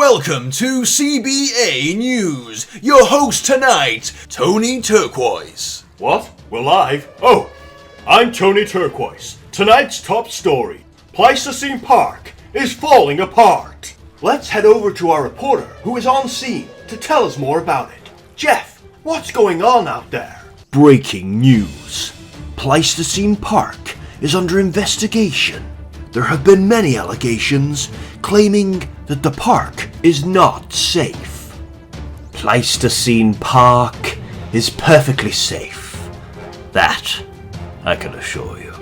welcome to CBA News. Your host tonight, Tony Turquoise. What? We're live? Oh, I'm Tony Turquoise. Tonight's top story. Pleistocene Park is falling apart. Let's head over to our reporter who is on scene to tell us more about it. Jeff, what's going on out there? Breaking news. Pleistocene Park is under investigation. There have been many allegations claiming that the park is not safe. Pleistocene Park is perfectly safe. That I can assure you.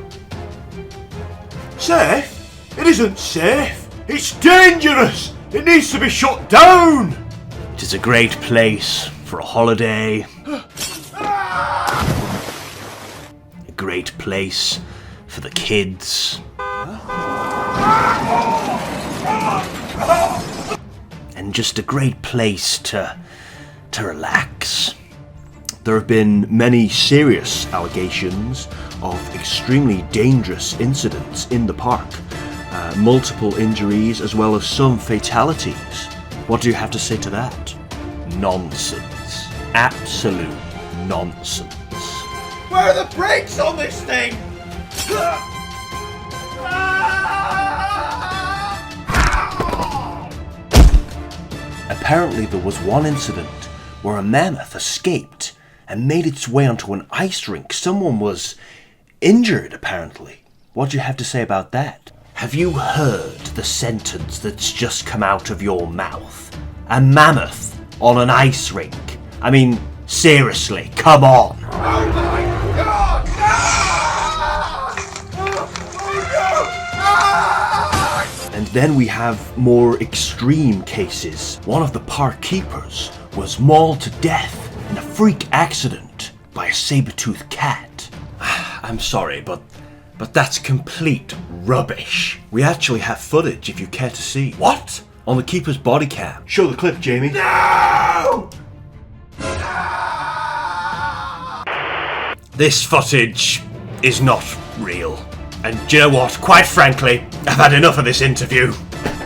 Safe? It isn't safe. It's dangerous. It needs to be shut down. It is a great place for a holiday. A great place for the kids. And just a great place to relax. There have been many serious allegations of extremely dangerous incidents in the park. Multiple injuries as well as some fatalities. What do you have to say to that? Nonsense. Absolute nonsense. Where are the brakes on this thing? Apparently there was one incident where a mammoth escaped and made its way onto an ice rink. Someone was injured, apparently. What do you have to say about that? Have you heard the sentence that's just come out of your mouth? A mammoth on an ice rink? I mean, seriously, come on. Oh my God! And then we have more extreme cases. One of the park keepers was mauled to death in a freak accident by a saber-toothed cat. I'm sorry, but that's complete rubbish. We actually have footage if you care to see. What? On the keeper's body cam. Show the clip, Jamie. No! This footage is not real. And do you know what? Quite frankly, I've had enough of this interview.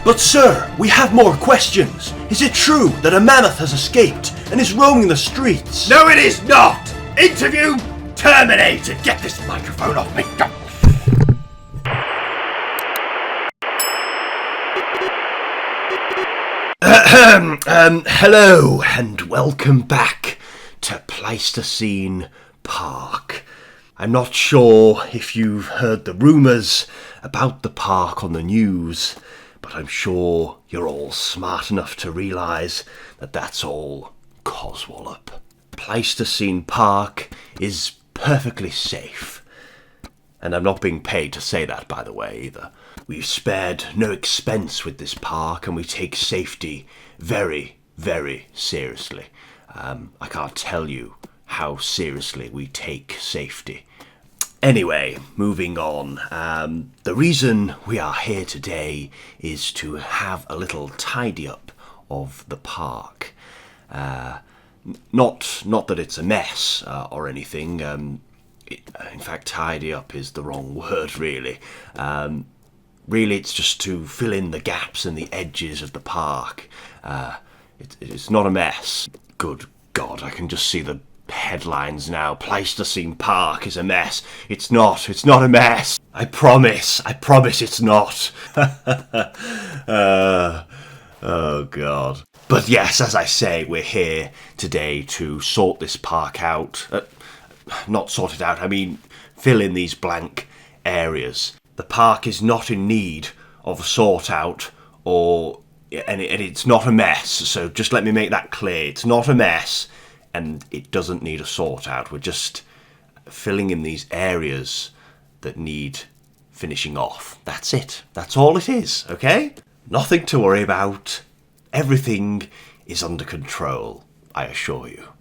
But sir, we have more questions. Is it true that a mammoth has escaped and is roaming the streets? No, it is not! Interview terminated! Get this microphone off me! Hello and welcome back to Pleistocene Park. I'm not sure if you've heard the rumours about the park on the news, but I'm sure you're all smart enough to realise that that's all coswallop. Pleistocene Park is perfectly safe. And I'm not being paid to say that, by the way, either. We've spared no expense with this park, and we take safety very, very seriously. I can't tell you how seriously we take safety. Anyway, moving on. The reason we are here today is to have a little tidy up of the park. Not that it's a mess or anything. In fact, tidy up is the wrong word, really. Really, it's just to fill in the gaps and the edges of the park. It's not a mess. Good God, I can just see the headlines now. Pleistocene Park is a mess. It's not a mess. I promise it's not. Oh God. But yes, as I say, we're here today to sort this park out. Not sort it out, I mean fill in these blank areas. The park is not in need of a sort out, and it's not a mess, so just let me make that clear. It's not a mess, and it doesn't need a sort out. We're just filling in these areas that need finishing off. That's it. That's all it is, okay? Nothing to worry about. Everything is under control, I assure you.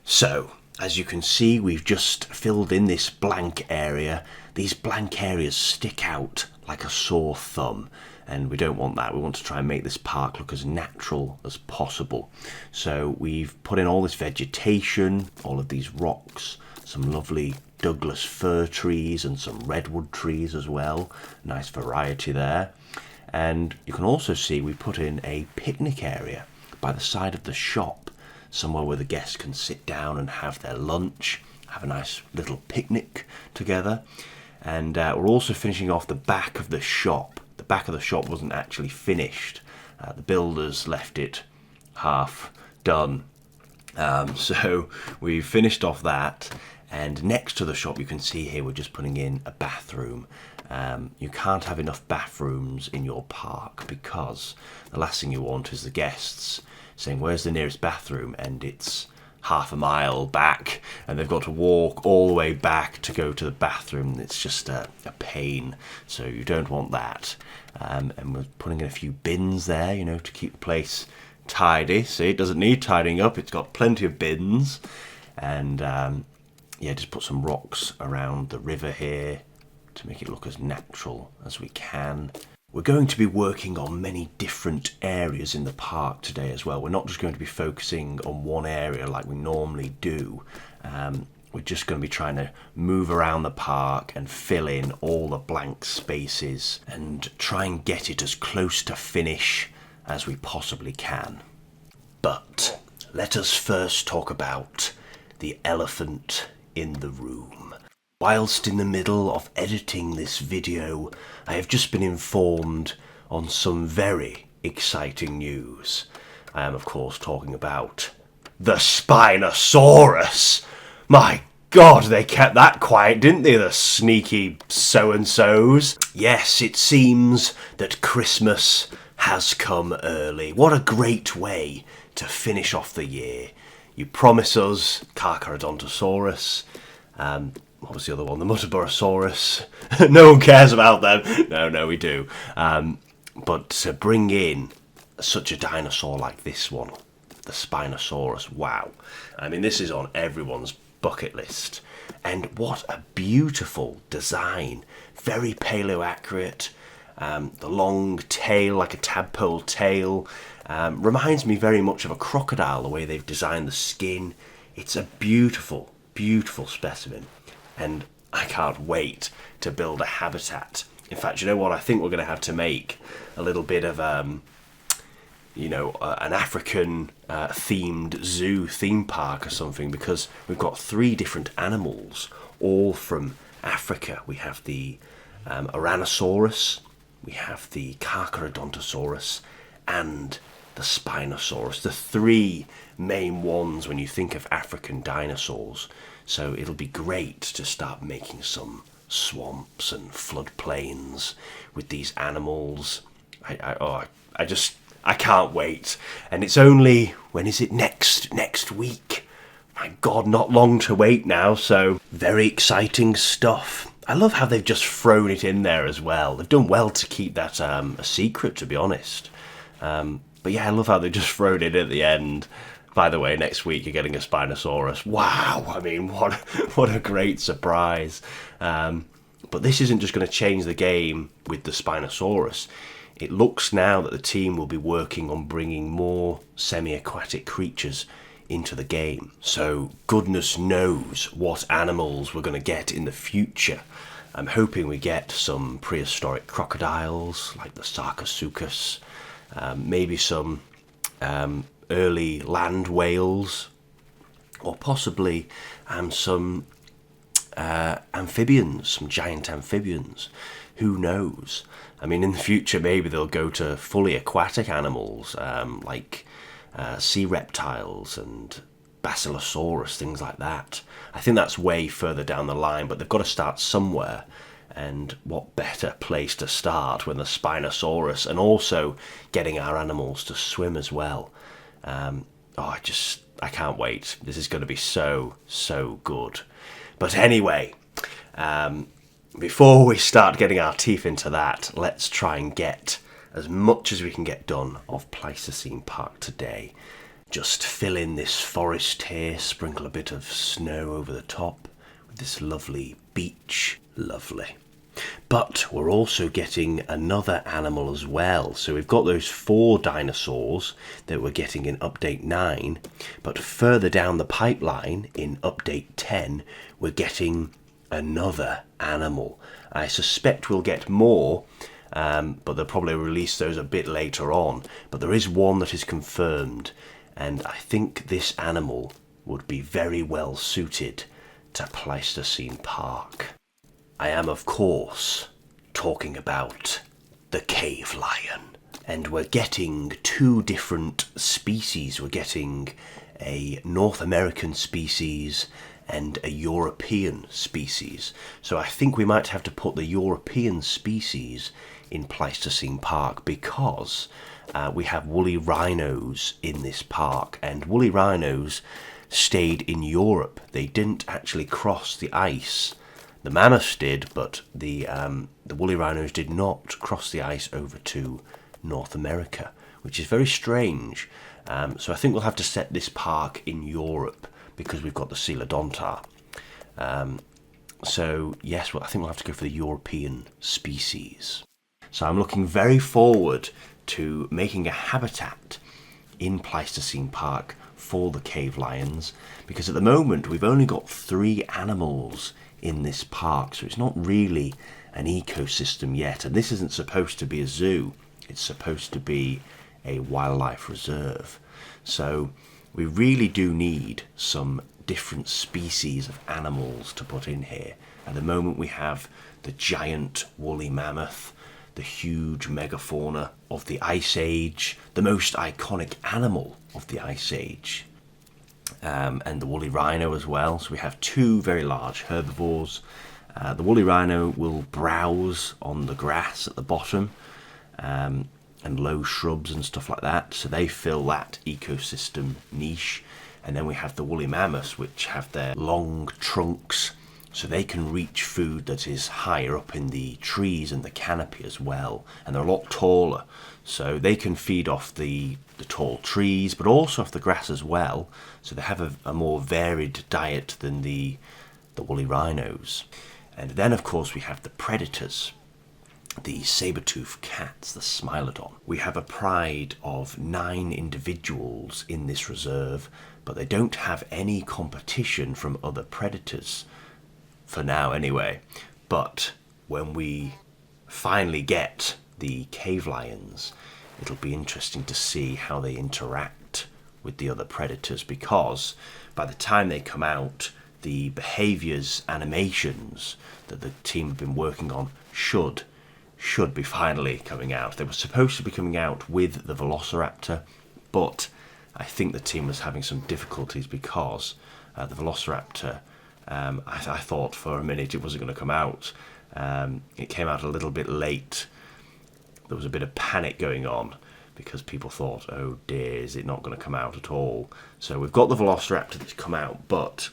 So, as you can see, we've just filled in this blank area. These blank areas stick out like a sore thumb, and we don't want that. We want to try and make this park look as natural as possible. So we've put in all this vegetation, all of these rocks, some lovely Douglas fir trees and some redwood trees as well. Nice variety there. And you can also see we put in a picnic area by the side of the shop, somewhere where the guests can sit down and have their lunch, have a nice little picnic together. And we're also finishing off the back of the shop. The back of the shop wasn't actually finished. The builders left it half done. So we finished off that, and next to the shop you can see here we're just putting in a bathroom. You can't have enough bathrooms in your park because the last thing you want is the guests saying, where's the nearest bathroom? And it's half a mile back and they've got to walk all the way back to go to the bathroom. It's just a pain, so you don't want that. And we're putting in a few bins there, you know, to keep the place tidy. See, it doesn't need tidying up, it's got plenty of bins. And yeah, just put some rocks around the river here to make it look as natural as we can. We're going to be working on many different areas in the park today as well. We're not just going to be focusing on one area like we normally do. We're just going to be trying to move around the park and fill in all the blank spaces and try and get it as close to finish as we possibly can. But let us first talk about the elephant in the room. Whilst in the middle of editing this video, I have just been informed on some very exciting news. I am of course talking about the Spinosaurus. My God, they kept that quiet, didn't they, the sneaky so-and-sos? Yes, it seems that Christmas has come early. What a great way to finish off the year. You promise us Carcharodontosaurus, what was the other one? The Muttaburrasaurus. No one cares about them. No, we do. But to bring in such a dinosaur like this one, the Spinosaurus, wow. I mean, this is on everyone's bucket list. And what a beautiful design. Very paleo-accurate. The long tail, like a tadpole tail. Reminds me very much of a crocodile, the way they've designed the skin. It's a beautiful, beautiful specimen. And I can't wait to build a habitat. In fact, you know what? I think we're going to have to make a little bit of, an African themed zoo theme park or something, because we've got 3 different animals, all from Africa. We have the Ouranosaurus, we have the Carcharodontosaurus, and the Spinosaurus. The 3 main ones when you think of African dinosaurs. So it'll be great to start making some swamps and floodplains with these animals. I can't wait. And it's only, when is it, next week? My God, not long to wait now, so very exciting stuff. I love how they've just thrown it in there as well. They've done well to keep that a secret, to be honest. But yeah, I love how they've just thrown it at the end. By the way, next week you're getting a Spinosaurus. Wow, I mean, what a great surprise. But this isn't just going to change the game with the Spinosaurus. It looks now that the team will be working on bringing more semi-aquatic creatures into the game. So goodness knows what animals we're going to get in the future. I'm hoping we get some prehistoric crocodiles like the Sarcosuchus, maybe some early land whales, or possibly some amphibians, some giant amphibians. Who knows? I mean, in the future, maybe they'll go to fully aquatic animals, like sea reptiles and Basilosaurus, things like that. I think that's way further down the line, but they've got to start somewhere. And what better place to start when the Spinosaurus, and also getting our animals to swim as well. I can't wait. This is going to be so good. But anyway, before we start getting our teeth into that, let's try and get as much as we can get done of Pleistocene Park today. Just fill in this forest here, sprinkle a bit of snow over the top with this lovely beach. Lovely. But we're also getting another animal as well. So we've got those 4 dinosaurs that we're getting in Update 9. But further down the pipeline, in Update 10, we're getting another animal. I suspect we'll get more but they'll probably release those a bit later on. But there is one that is confirmed, and I think this animal would be very well suited to Pleistocene Park. I am, of course, talking about the cave lion. And we're getting two different species. We're getting a North American species and a European species. So I think we might have to put the European species in Pleistocene Park because we have woolly rhinos in this park, and woolly rhinos stayed in Europe. They didn't actually cross the ice. The mammoths did, but the woolly rhinos did not cross the ice over to North America, which is very strange. So I think we'll have to set this park in Europe because we've got the Coelodonta. So yes, well, I think we'll have to go for the European species. So I'm looking very forward to making a habitat in Pleistocene Park for the cave lions, because at the moment we've only got 3 animals in this park, so it's not really an ecosystem yet, and this isn't supposed to be a zoo. It's supposed to be a wildlife reserve. So we really do need some different species of animals to put in here. At the moment we have the giant woolly mammoth, the huge megafauna of the Ice Age, the most iconic animal of the Ice Age, and the woolly rhino as well. So we have 2 very large herbivores. The woolly rhino will browse on the grass at the bottom, and low shrubs and stuff like that, so they fill that ecosystem niche. And then we have the woolly mammoths, which have their long trunks, so they can reach food that is higher up in the trees and the canopy as well, and they're a lot taller, so they can feed off the tall trees but also off the grass as well, so they have a more varied diet than the woolly rhinos. And then of course we have the predators, the saber-toothed cats, the Smilodon. We have a pride of 9 individuals in this reserve, but they don't have any competition from other predators, for now anyway. But when we finally get the cave lions, it'll be interesting to see how they interact with the other predators, because by the time they come out, the behaviours animations that the team have been working on should be finally coming out. They were supposed to be coming out with the Velociraptor, but I think the team was having some difficulties because the Velociraptor, I thought for a minute it wasn't going to come out. It came out a little bit late. There was a bit of panic going on because people thought, oh dear, is it not going to come out at all? So we've got the Velociraptor that's come out, but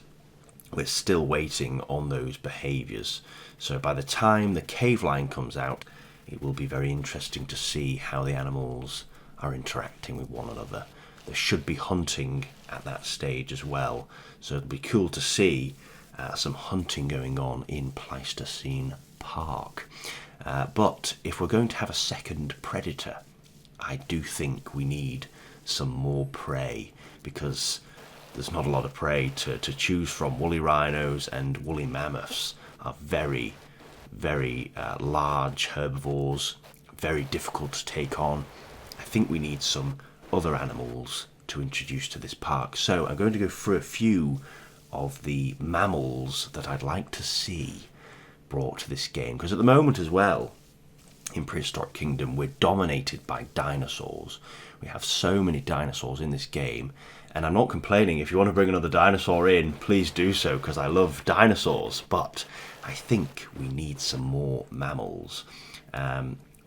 we're still waiting on those behaviours. So by the time the cave lion comes out, it will be very interesting to see how the animals are interacting with one another. There should be hunting at that stage as well, so it'll be cool to see some hunting going on in Pleistocene Park. But if we're going to have a second predator, I do think we need some more prey, because there's not a lot of prey to choose from. Woolly rhinos and woolly mammoths are very, very large herbivores, very difficult to take on. I think we need some other animals to introduce to this park. So I'm going to go through a few of the mammals that I'd like to see brought to this game, because at the moment as well, in Prehistoric Kingdom, we're dominated by dinosaurs. We have so many dinosaurs in this game, and I'm not complaining. If you want to bring another dinosaur in, please do so, because I love dinosaurs, but I think we need some more mammals.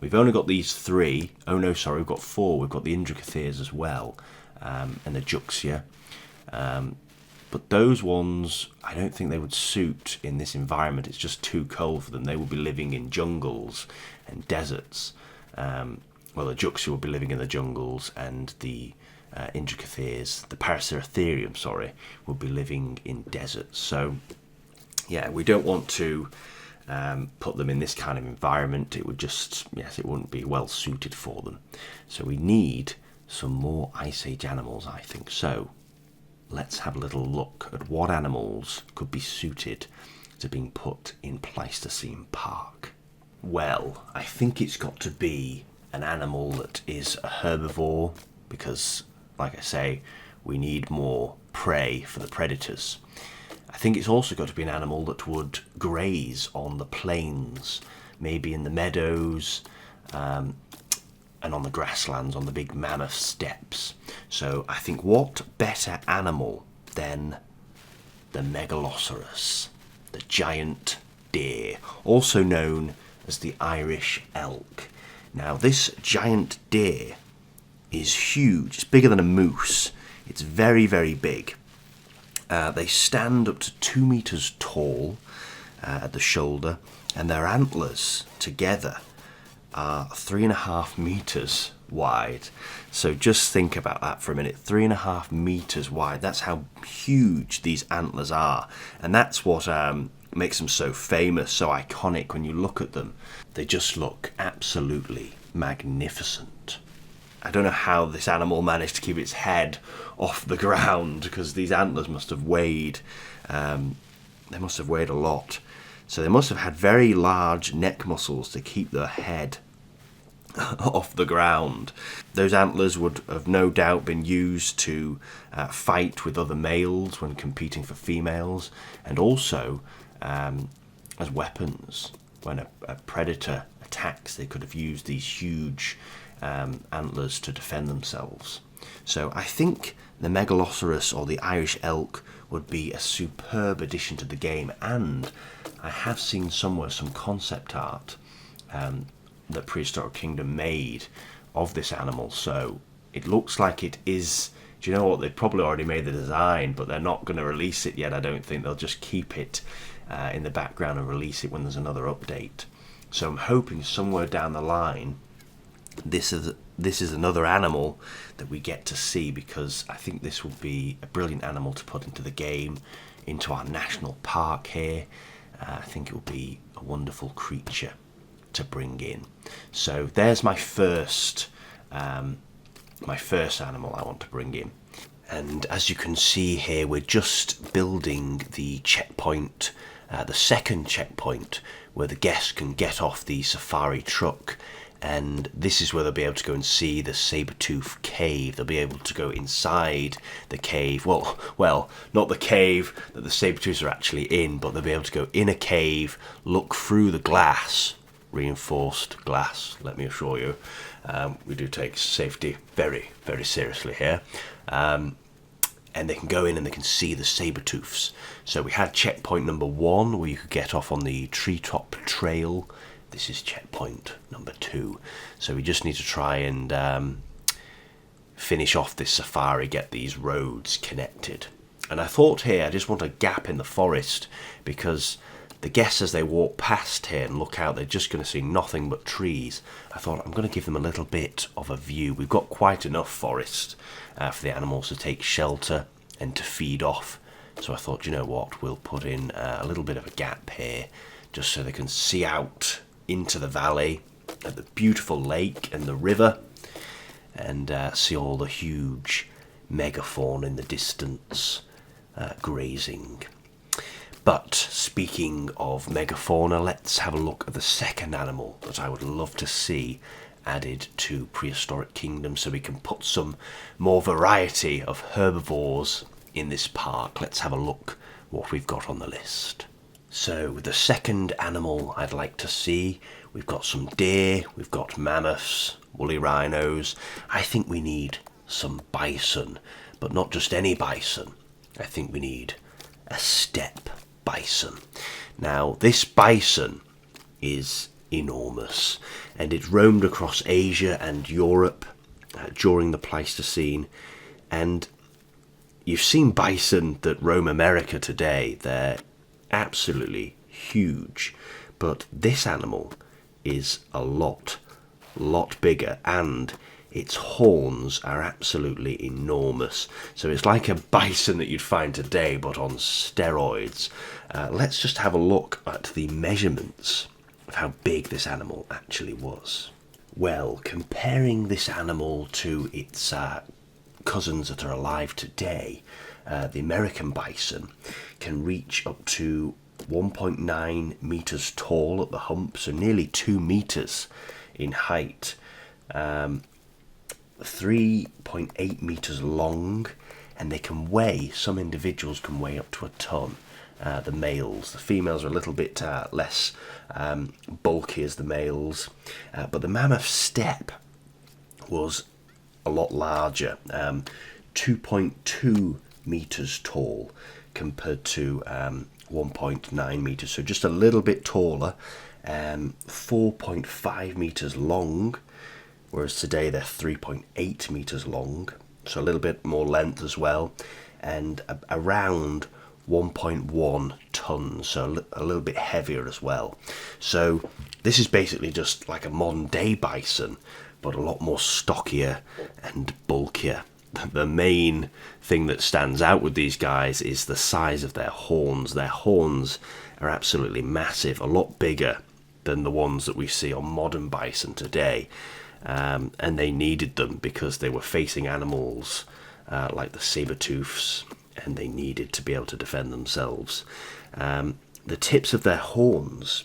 We've only got these 3. Oh no, sorry, we've got 4. We've got the Indricotheres as well, and the Juxia. But those ones, I don't think they would suit in this environment. It's just too cold for them. They would be living in jungles and deserts. Well, the Juxia would be living in the jungles, and the Indricotheres, the Paraceratherium, sorry, would be living in deserts. So, yeah, we don't want to put them in this kind of environment. It would just, yes, it wouldn't be well suited for them. So we need some more Ice Age animals, I think. So let's have a little look at what animals could be suited to being put in Pleistocene Park. Well, I think it's got to be an animal that is a herbivore because, like I say, we need more prey for the predators. I think it's also got to be an animal that would graze on the plains, maybe in the meadows, and on the grasslands, on the big mammoth steppes. So I think what better animal than the Megaloceros, the giant deer, also known as the Irish elk. Now, this giant deer is huge. It's bigger than a moose. It's very, very big. They stand up to 2 meters tall at the shoulder, and their antlers together are 3.5 meters wide. So just think about that for a minute. 3.5 meters wide. That's how huge these antlers are. And that's what makes them so famous, so iconic. When you look at them, they just look absolutely magnificent. I don't know how this animal managed to keep its head off the ground, because these antlers must have weighed, they must have weighed a lot. So they must have had very large neck muscles to keep their head off the ground. Those antlers would have no doubt been used to fight with other males when competing for females, and also as weapons. When a predator attacks, they could have used these huge antlers to defend themselves. So I think the Megaloceros or the Irish elk would be a superb addition to the game, and I have seen somewhere some concept art that Prehistoric Kingdom made of this animal, so it looks like it is. Do you know what? They've probably already made the design, but they're not going to release it yet. I don't think they'll just keep it in the background and release it when there's another update. So I'm hoping somewhere down the line this is another animal that we get to see, because I think this will be a brilliant animal to put into the game, into our national park here. I think it will be a wonderful creature to bring in. So there's my first animal I want to bring in. And as you can see here, we're just building the checkpoint, the second checkpoint, where the guests can get off the safari truck, and this is where they'll be able to go and see the Sabertooth Cave. They'll be able to go inside the cave. Well, not the cave that the Sabertooths are actually in, but they'll be able to go in a cave, look through the glass, reinforced glass, let me assure you. We do take safety very, very seriously here. And they can go in and they can see the Sabertooths. So we had checkpoint number 1, where you could get off on the treetop trail. This is checkpoint number 2. So we just need to try and finish off this safari, get these roads connected. And I thought here, I just want a gap in the forest, because the guests, as they walk past here and look out, they're just going to see nothing but trees. I thought I'm going to give them a little bit of a view. We've got quite enough forest for the animals to take shelter and to feed off. So I thought, you know what, we'll put in a little bit of a gap here, just so they can see out into the valley at the beautiful lake and the river, and see all the huge megafauna in the distance grazing. But speaking of megafauna, let's have a look at the second animal that I would love to see added to Prehistoric Kingdom, so we can put some more variety of herbivores in this park. Let's have a look what we've got on the list. So the second animal I'd like to see, we've got some deer, we've got mammoths, woolly rhinos. I think we need some bison, but not just any bison. I think we need a steppe bison. Now, this bison is enormous, and it roamed across Asia and Europe during the Pleistocene, and you've seen bison that roam America today. They're absolutely huge, but this animal is a lot bigger, and its horns are absolutely enormous. So it's like a bison that you'd find today, but on steroids. Let's just have a look at the measurements of how big this animal actually was. Well, comparing this animal to its cousins that are alive today, the American bison can reach up to 1.9 meters tall at the hump, so nearly 2 meters in height. 3.8 meters long, and they can weigh, some individuals can weigh up to a ton. The males. The females are a little bit less bulky as the males, but the mammoth steppe was a lot larger, 2.2 meters tall compared to 1.9 meters, so just a little bit taller, 4.5 meters long, whereas today they're 3.8 meters long, so a little bit more length as well, and around 1.1 tons, so a little bit heavier as well. So this is basically just like a modern day bison, but a lot more stockier and bulkier. The main thing that stands out with these guys is the size of their horns. Their horns are absolutely massive, a lot bigger than the ones that we see on modern bison today. And they needed them because they were facing animals like the saber-tooths, and they needed to be able to defend themselves. The tips of their horns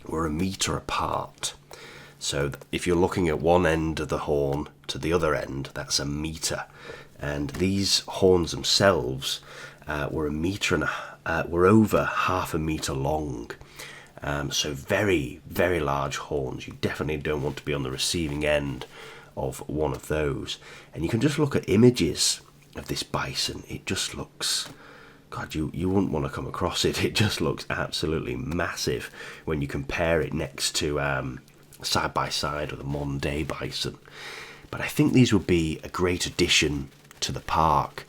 were a meter apart. So if you're looking at one end of the horn to the other end, that's a meter. And these horns themselves were were over half a meter long. So very, very large horns. You definitely don't want to be on the receiving end of one of those. And you can just look at images of this bison. It just looks, God, you wouldn't want to come across it. It just looks absolutely massive when you compare it next to side by side with a modern day bison. But I think these would be a great addition to the park,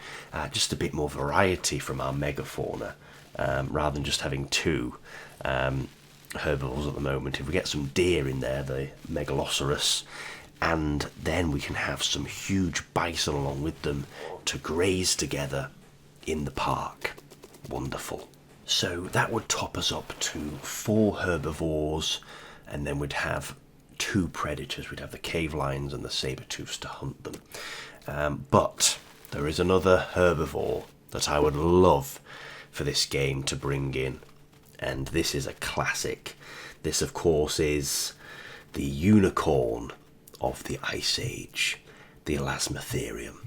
just a bit more variety from our megafauna, rather than just having two herbivores at the moment. If we get some deer in there, the Megaloceros, and then we can have some huge bison along with them to graze together in the park. Wonderful. So that would top us up to 4 herbivores, and then we'd have 2 predators. We'd have the cave lions and the saber-tooths to hunt them. But there is another herbivore that I would love for this game to bring in, and this is a classic. This, of course, is the unicorn of the Ice Age, the Elasmotherium.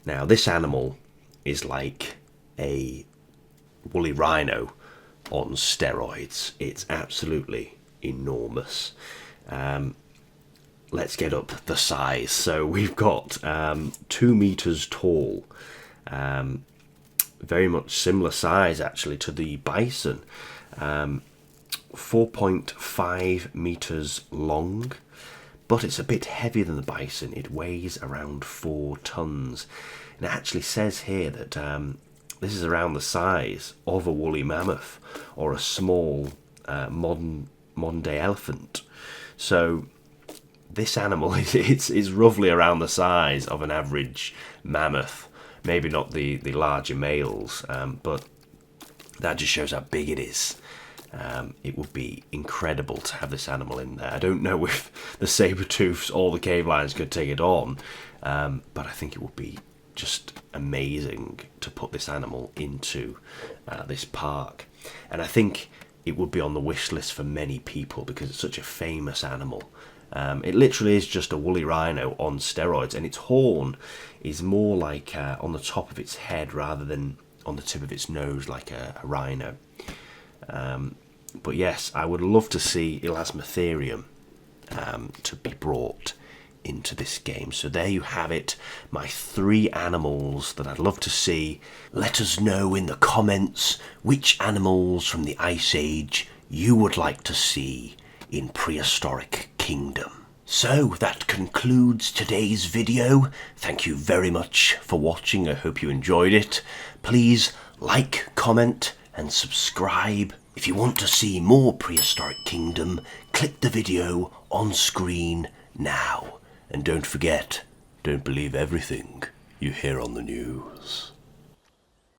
Now, this animal is like a woolly rhino on steroids. It's absolutely enormous. Let's get up the size. So we've got 2 meters tall, very much similar size actually to the bison, 4.5 meters long, but it's a bit heavier than the bison. It weighs around 4 tons. And it actually says here that this is around the size of a woolly mammoth or a small modern day elephant. So this animal is roughly around the size of an average mammoth. Maybe not the larger males, but that just shows how big it is. It would be incredible to have this animal in there. I don't know if the saber-tooths or the cave lions could take it on, but I think it would be just amazing to put this animal into this park. And I think it would be on the wish list for many people because it's such a famous animal. It literally is just a woolly rhino on steroids, and its horn is more like on the top of its head rather than on the tip of its nose like a rhino. But yes, I would love to see Elasmotherium to be brought into this game. So there you have it, my 3 animals that I'd love to see. Let us know in the comments which animals from the Ice Age you would like to see in Prehistoric Kingdom. So that concludes today's video. Thank you very much for watching. I hope you enjoyed it. Please like, comment and subscribe. If you want to see more Prehistoric Kingdom, click the video on screen now. And don't forget, don't believe everything you hear on the news.